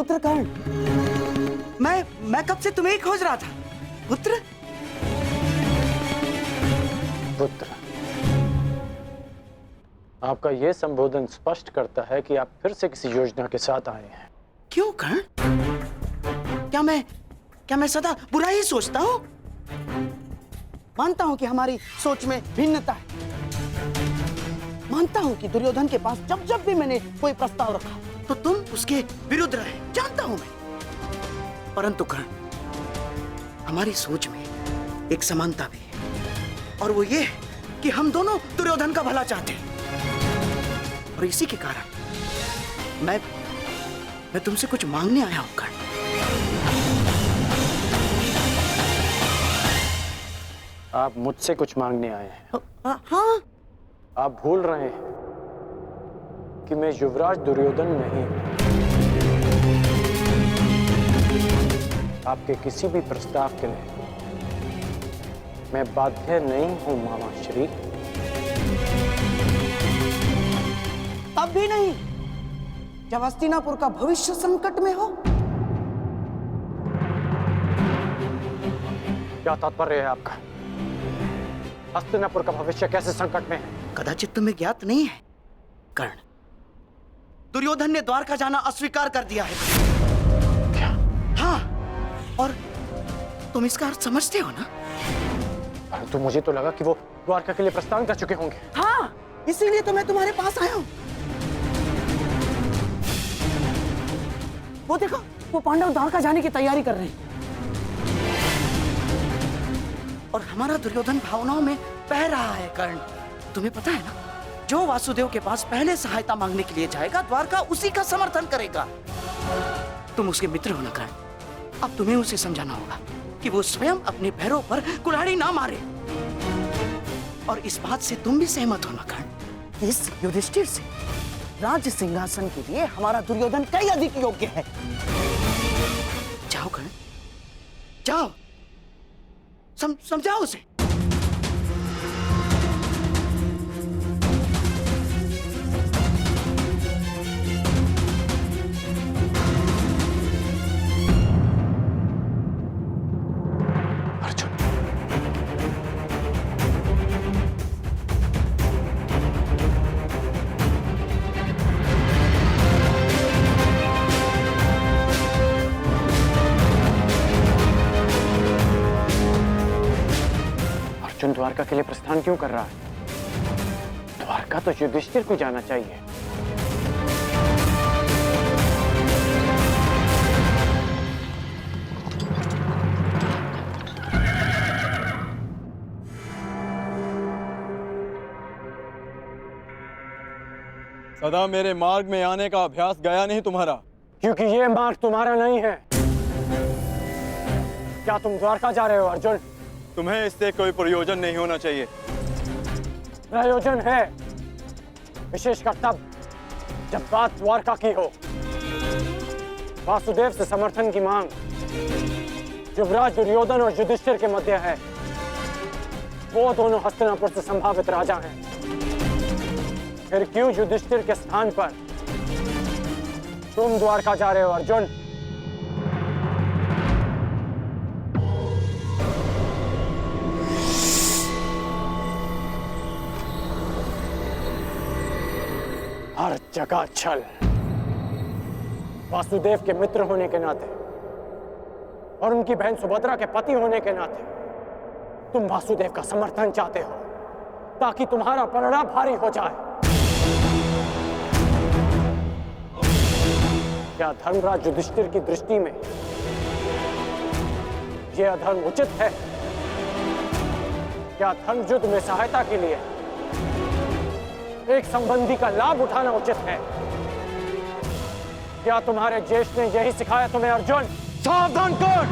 पुत्र कर्ण, मैं कब से तुम्हें ही खोज रहा था। पुत्र पुत्र, आपका यह संबोधन स्पष्ट करता है कि आप फिर से किसी योजना के साथ आए हैं। क्यों कर्ण? क्या मैं सदा बुरा ही सोचता हूँ? मानता हूँ कि हमारी सोच में भिन्नता है। मानता हूँ कि दुर्योधन के पास जब जब भी मैंने कोई प्रस्ताव रखा तो तुम उसके विरुद्ध रहे, जानता हूँ मैं। परंतु कर्ण, हमारी सोच में एक समानता भी है, और वो ये है कि हम दोनों दुर्योधन का भला चाहते हैं। और इसी के कारण मैं तुमसे कुछ मांगने आया हूं कर्ण। आप मुझसे कुछ मांगने आए हैं? हाँ। आप भूल रहे हैं कि मैं युवराज दुर्योधन नहीं हूं। आपके किसी भी प्रस्ताव के लिए मैं बाध्य नहीं हूं मामा श्री। अब भी नहीं, जब हस्तिनापुर का भविष्य संकट में हो। क्या तात्पर्य है आपका? हस्तिनापुर का भविष्य कैसे संकट में है? कदाचित तुम्हें ज्ञात नहीं है कर्ण, दुर्योधन ने द्वारका जाना अस्वीकार कर दिया है। क्या? हाँ, और तुम इसका अर्थ समझते हो ना? परंतु मुझे तो लगा कि वो द्वारका के लिए प्रस्थान कर चुके होंगे। हाँ, इसीलिए तो मैं तुम्हारे पास आया हूं। वो देखो, वो पांडव द्वारका जाने की तैयारी कर रहे हैं। और हमारा दुर्योधन भावनाओं में बह रहा है कर्ण। तुम्हें पता है ना, जो वासुदेव के पास पहले सहायता मांगने के लिए जाएगा, द्वारका उसी का समर्थन करेगा। तुम उसके मित्र हो ना कर्ण, अब तुम्हें उसे समझाना होगा कि वो स्वयं अपने पैरों पर कुल्हाड़ी ना मारे। और इस बात से तुम भी सहमत हो ना कर्ण, इस युधिष्ठिर से राज्य सिंहासन के लिए हमारा दुर्योधन कई अधिक योग्य है। जाओ कर्ण, जाओ, समझाओ उसे। अर्जुन द्वारका के लिए प्रस्थान क्यों कर रहा है? द्वारका तो युधिष्ठिर को जाना चाहिए। सदा मेरे मार्ग में आने का अभ्यास गया नहीं तुम्हारा। क्योंकि ये मार्ग तुम्हारा नहीं है। क्या तुम द्वारका जा रहे हो अर्जुन? तुम्हें इससे कोई प्रयोजन नहीं होना चाहिए। प्रयोजन है, विशेषकर तब जब बात द्वारका की हो। वासुदेव से समर्थन की मांग युवराज दुर्योधन और युधिष्ठिर के मध्य है। वो दोनों हस्तिनापुर से संभावित राजा हैं। फिर क्यों युधिष्ठिर के स्थान पर तुम द्वारका जा रहे हो अर्जुन? हर जगह छल। वासुदेव के मित्र होने के नाते और उनकी बहन सुभद्रा के पति होने के नाते तुम वासुदेव का समर्थन चाहते हो ताकि तुम्हारा पलड़ा भारी हो जाए। क्या धर्मराज युधिष्ठिर की दृष्टि में यह अधर्म उचित है? क्या धर्म युद्ध में सहायता के लिए एक संबंधी का लाभ उठाना उचित है? क्या तुम्हारे ज्येष्ठ ने यही सिखाया तुम्हें अर्जुन? सावधान कर!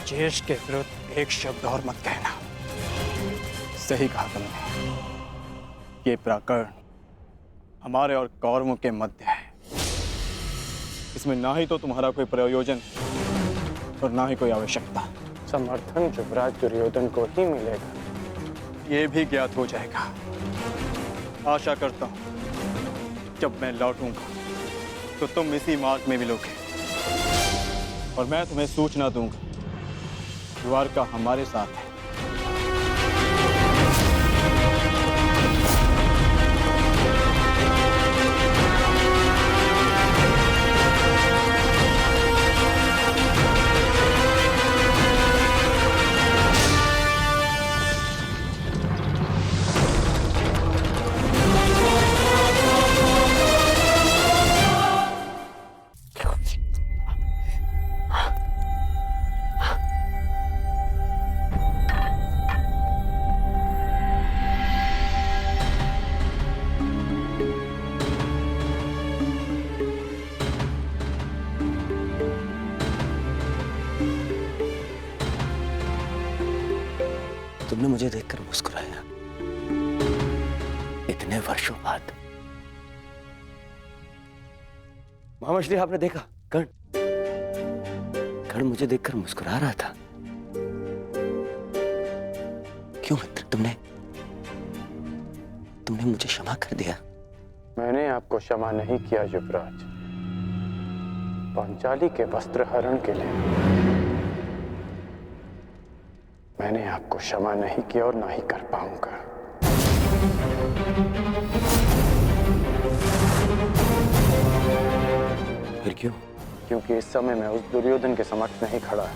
ज्येष्ठ के विरुद्ध एक शब्द और मत कहना। सही कहा तुमने। ये प्रकरण हमारे और कौरवों के मध्य है। इसमें ना ही तो तुम्हारा कोई प्रयोजन और ना ही कोई आवश्यकता। समर्थन युवराज दुर्योधन को ही मिलेगा। ये भी ज्ञात हो जाएगा। आशा करता हूं जब मैं लौटूंगा तो तुम इसी मार्ग में मिलोगे और मैं तुम्हें सूचना दूंगा द्वारका हमारे साथ है। तुमने मुझे देखकर मुस्कुराया इतने वर्षों बाद। महामंत्री, आपने देखा कर्ण मुझे देखकर मुस्कुरा रहा था। क्यों मित्र, तुमने मुझे क्षमा कर दिया? मैंने आपको क्षमा नहीं किया युवराज, पांचाली के वस्त्र हरण के लिए मैंने आपको क्षमा नहीं किया और ना ही कर पाऊंगा। फिर क्यों? क्योंकि इस समय मैं उस दुर्योधन के समक्ष नहीं खड़ा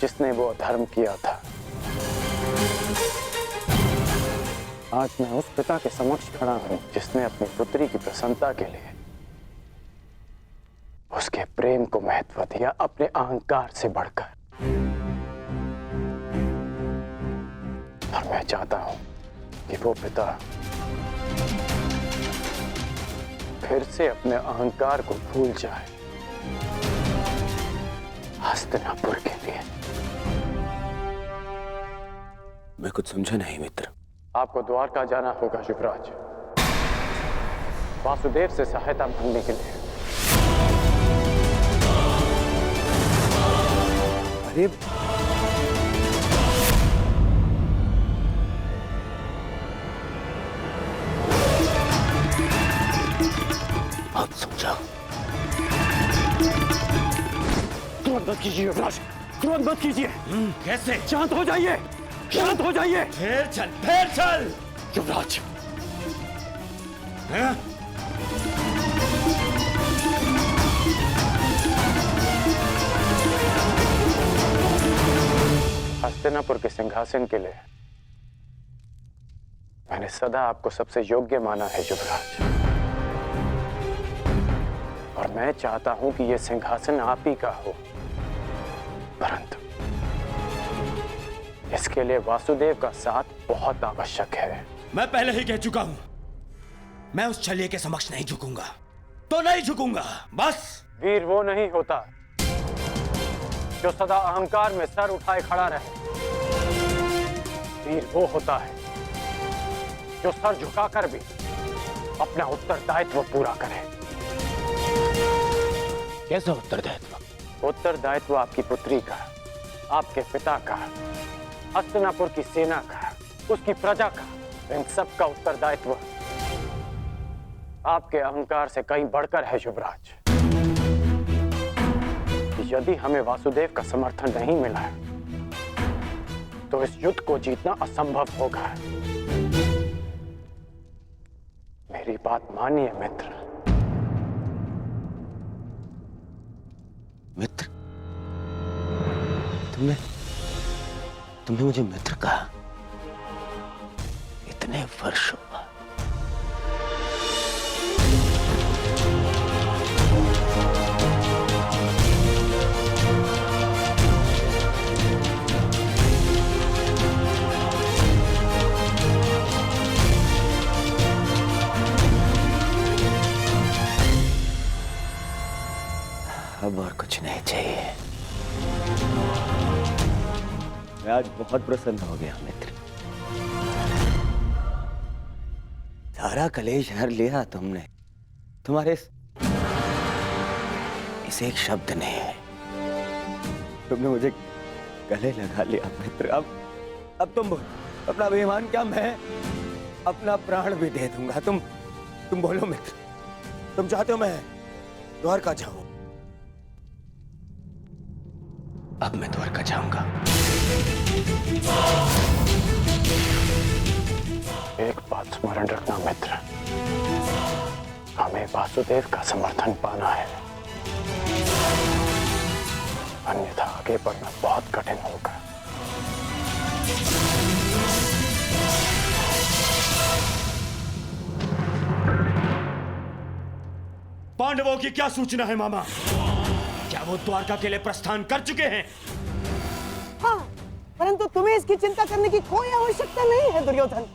जिसने वो अधर्म किया था। आज मैं उस पिता के समक्ष खड़ा हूं जिसने अपनी पुत्री की प्रसन्नता के लिए उसके प्रेम को महत्व दिया अपने अहंकार से बढ़कर। और मैं चाहता हूं कि वो पिता फिर से अपने अहंकार को भूल जाए हस्तिनापुर के लिए। मैं कुछ समझा नहीं मित्र। आपको द्वारका जाना होगा युवराज, वासुदेव से सहायता मांगने के लिए। अरे बहुत समझा। क्रोध मत कीजिए युवराज, क्रोध मत कीजिए। कैसे? शांत हो जाइए, शांत हो जाइए। फिर चल। युवराज, हैं? हस्तिनापुर के सिंहासन के लिए मैंने सदा आपको सबसे योग्य माना है युवराज, और मैं चाहता हूं कि यह सिंहासन आप ही का हो। परंतु इसके लिए वासुदेव का साथ बहुत आवश्यक है। मैं पहले ही कह चुका हूं, मैं उस छलिए के समक्ष नहीं झुकूंगा तो नहीं झुकूंगा, बस। वीर वो नहीं होता जो सदा अहंकार में सर उठाए खड़ा रहे। वीर वो होता है जो सर झुकाकर भी अपना उत्तरदायित्व पूरा करे। कैसा उत्तरदायित्व? उत्तरदायित्व आपकी पुत्री का, आपके पिता का, हस्तिनापुर की सेना का, उसकी प्रजा का, इन सब का उत्तरदायित्व आपके अहंकार से कहीं बढ़कर है युवराज। यदि हमें वासुदेव का समर्थन नहीं मिला है तो इस युद्ध को जीतना असंभव होगा। मेरी बात मानिए मित्र। मित्र? तुमने मुझे मित्र कहा इतने वर्षों बाद। अब और कुछ नहीं चाहिए। मैं आज बहुत प्रसन्न हो गया मित्र। सारा कलेश हर लिया तुमने, तुम्हारे इस एक शब्द ने। तुमने मुझे गले लगा लिया मित्र। अब तुम अपना अभिमान क्या, मैं अपना प्राण भी दे दूंगा। तुम बोलो मित्र, तुम चाहते हो मैं द्वारका जाऊं? अब मैं द्वारका जाऊंगा। एक बात स्मरण रखना मित्र, हमें वासुदेव का समर्थन पाना है, अन्यथा आगे बढ़ना बहुत कठिन होगा। पांडवों की क्या सूचना है मामा? क्या वो द्वारका के लिए प्रस्थान कर चुके हैं? हाँ, परंतु तुम्हें इसकी चिंता करने की कोई आवश्यकता नहीं है दुर्योधन,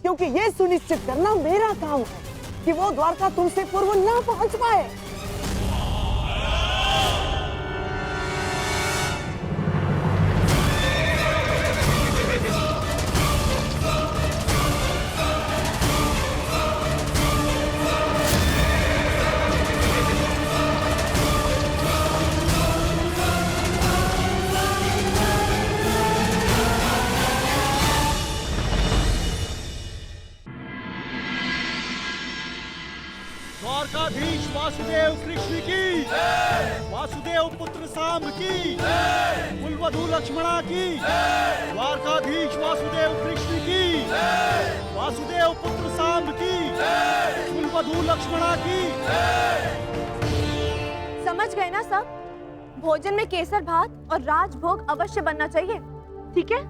क्योंकि ये सुनिश्चित करना मेरा काम है कि वो द्वारका तुमसे पूर्व ना पहुंच पाए। द्वारकाधीश वासुदेव कृष्ण की, वासुदेव पुत्र सांब की, कुलवधू लक्ष्मणा की, द्वारकाधीश वासुदेव कृष्ण की, वासुदेव पुत्र सांब की, कुलवधू लक्ष्मणा की। समझ गए ना सब? भोजन में केसर भात और राजभोग अवश्य बनना चाहिए, ठीक है?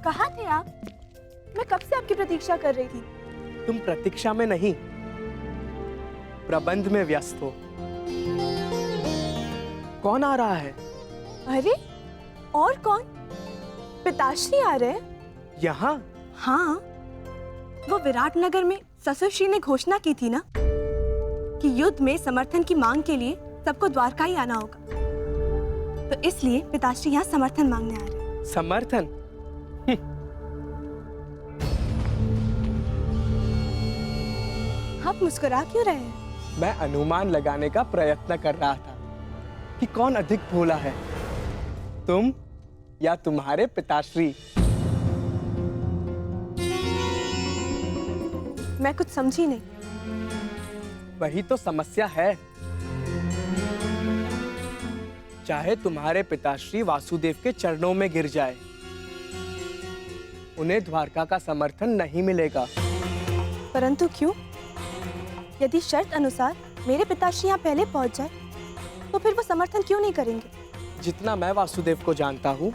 कहाँ थे आप? मैं कब से आपकी प्रतीक्षा कर रही थी। तुम प्रतीक्षा में नहीं, प्रबंध में व्यस्त हो। कौन आ रहा है? अरे और कौन? पिताश्री आ रहे हैं। यहाँ? हाँ, वो विराटनगर में ससुरश्री ने घोषणा की थी ना कि युद्ध में समर्थन की मांग के लिए सबको द्वारका ही आना होगा, तो इसलिए पिताश्री यहाँ समर्थन मांगने आ रहे हैं। समर्थन? आप मुस्कुरा क्यों रहे हैं? मैं अनुमान लगाने का प्रयत्न कर रहा था कि कौन अधिक भोला है, तुम या तुम्हारे पिताश्री। मैं कुछ समझी नहीं। वही तो समस्या है। चाहे तुम्हारे पिताश्री वासुदेव के चरणों में गिर जाए, उन्हें द्वारका का समर्थन नहीं मिलेगा। परंतु क्यों? यदि शर्त अनुसार मेरे पिताश्री यहाँ पहले पहुँच जाए, तो फिर वो समर्थन क्यों नहीं करेंगे? जितना मैं वासुदेव को जानता हूँ,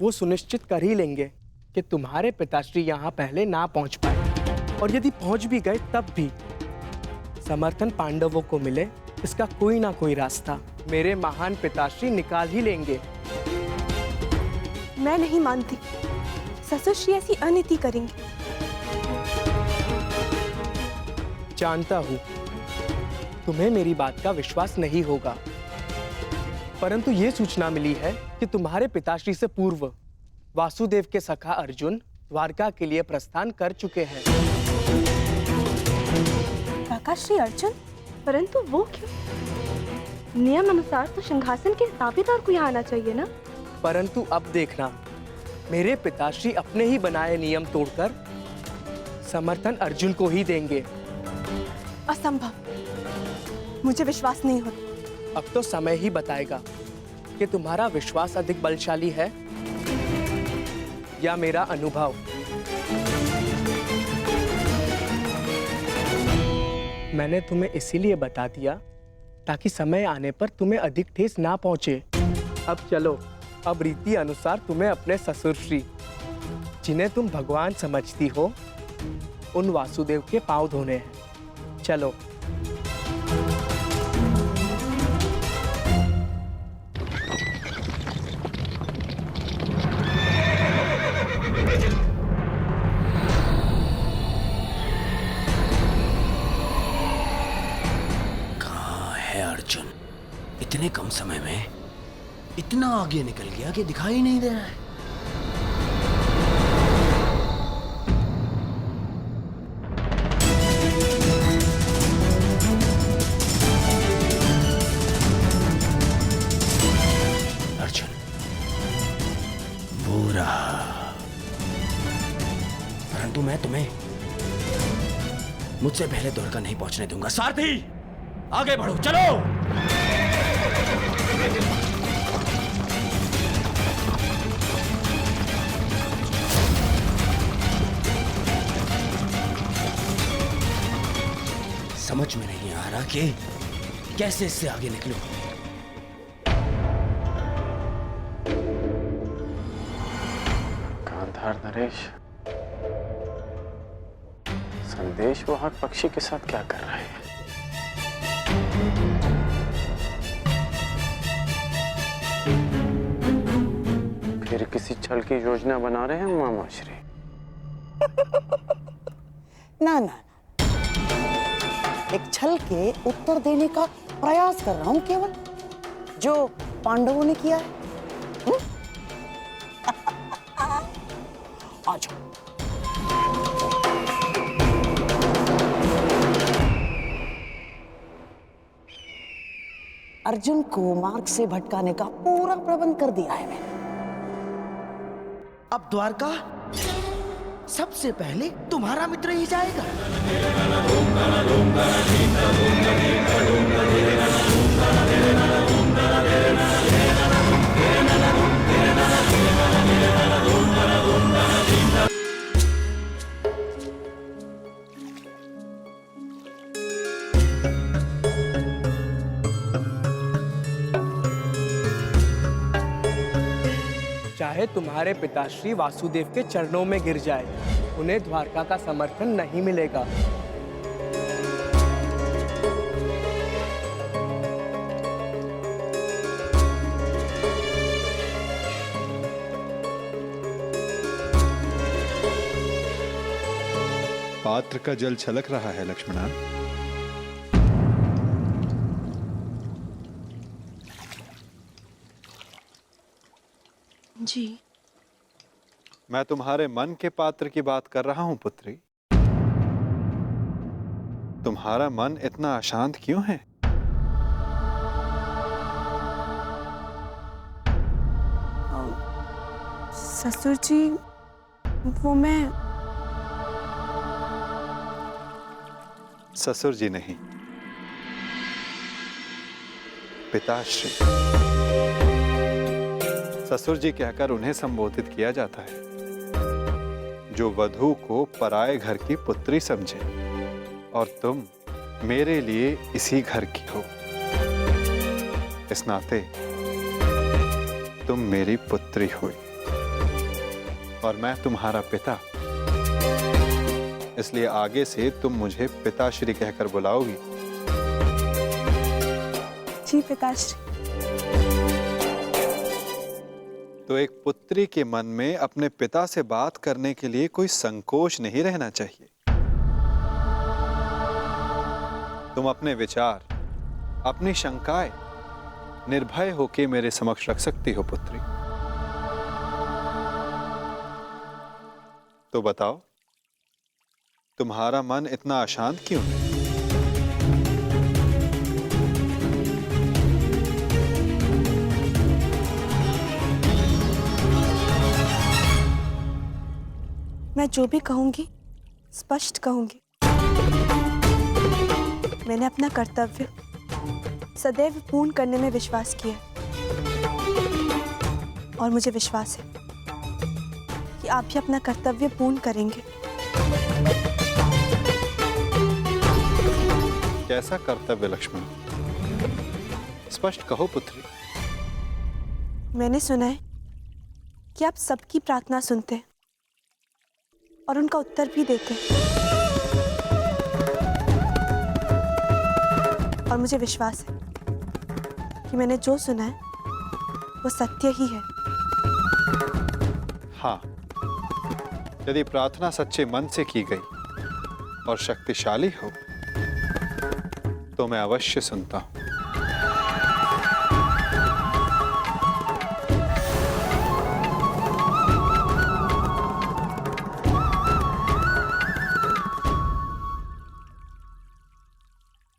वो सुनिश्चित कर ही लेंगे कि तुम्हारे पिताश्री यहाँ पहले ना पहुँच पाए, और यदि पहुँच भी गए तब भी समर्थन पांडवों को मिले, इसका कोई ना कोई रास्ता मेरे महान पिताश्री निकाल ही लेंगे। मैं नहीं मानती ससुरश्री ऐसी अनीति करेंगे। जानता हूँ तुम्हें मेरी बात का विश्वास नहीं होगा, परंतु ये सूचना मिली है कि तुम्हारे पिताश्री से पूर्व वासुदेव के सखा अर्जुन द्वारका के लिए प्रस्थान कर चुके हैं। काका श्री अर्जुन? परंतु वो क्यों? नियम अनुसार तो सिंहासन के दावेदार को यहाँ आना चाहिए ना? परंतु अब देखना, मेरे पिताश्री अपने ही बनाए नियम तोड़कर समर्थन अर्जुन को ही देंगे। असंभव, मुझे विश्वास नहीं होता। अब तो समय ही बताएगा कि तुम्हारा विश्वास अधिक बलशाली है या मेरा अनुभव। मैंने तुम्हें इसीलिए बता दिया ताकि समय आने पर तुम्हें अधिक ठेस ना पहुंचे। अब चलो, अब रीति अनुसार तुम्हें अपने ससुरश्री, जिन्हें तुम भगवान समझती हो, उन वासुदेव के पांव धोने हैं। चलो। कहाँ है अर्जुन? इतने कम समय में इतना आगे निकल गया कि दिखाई नहीं दे रहा है। परंतु मैं तुम्हें मुझसे पहले द्वारका नहीं पहुंचने दूंगा। सारथी, आगे बढ़ो, चलो। समझ में नहीं आ रहा कि कैसे इससे आगे निकलूं। गांधार नरेश, संदेश वाहक पक्षी के साथ क्या कर रहे हैं? फिर किसी छल की योजना बना रहे हैं मामाश्री? ना ना, एक छल के उत्तर देने का प्रयास कर रहा हूं केवल, जो पांडवों ने किया है। आ जाओ। अर्जुन को मार्ग से भटकाने का पूरा प्रबंध कर दिया है मैंने। अब द्वारका सबसे पहले तुम्हारा मित्र ही जाएगा। चाहे तुम्हारे पिताश्री वासुदेव के चरणों में गिर जाए, उन्हें द्वारका का समर्थन नहीं मिलेगा। पात्र का जल छलक रहा है लक्ष्मणा। जी। मैं तुम्हारे मन के पात्र की बात कर रहा हूं पुत्री। तुम्हारा मन इतना अशांत क्यों है? ससुर जी, वो मैं ससुर जी नहीं, पिताश्री। ससुर जी कहकर उन्हें संबोधित किया जाता है जो वधू को पराये घर की पुत्री समझे, और तुम मेरे लिए इसी घर की हो। इस नाते तुम मेरी पुत्री हुई और मैं तुम्हारा पिता, इसलिए आगे से तुम मुझे पिताश्री कहकर बुलाओगी। जी पिताश्री। तो एक पुत्री के मन में अपने पिता से बात करने के लिए कोई संकोच नहीं रहना चाहिए। तुम अपने विचार, अपनी शंकाएं निर्भय होकर मेरे समक्ष रख सकती हो पुत्री। तो बताओ, तुम्हारा मन इतना अशांत क्यों है? मैं जो भी कहूंगी स्पष्ट कहूंगी। मैंने अपना कर्तव्य सदैव पूर्ण करने में विश्वास किया और मुझे विश्वास है कि आप भी अपना कर्तव्य पूर्ण करेंगे। कैसा कर्तव्य लक्ष्मण? स्पष्ट कहो पुत्री। मैंने सुना है कि आप सबकी प्रार्थना सुनते हैं और उनका उत्तर भी देते हैं, और मुझे विश्वास है कि मैंने जो सुना है वो सत्य ही है। हाँ, यदि प्रार्थना सच्चे मन से की गई और शक्तिशाली हो तो मैं अवश्य सुनता हूं।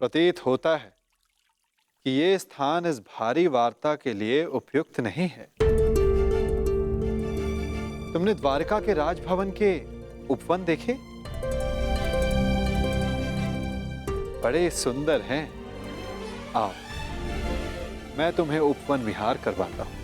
प्रतीत होता है कि ये स्थान इस भारी वार्ता के लिए उपयुक्त नहीं है। तुमने द्वारका के राजभवन के उपवन देखे, बड़े सुंदर हैं। आओ, मैं तुम्हें उपवन विहार करवाता हूं।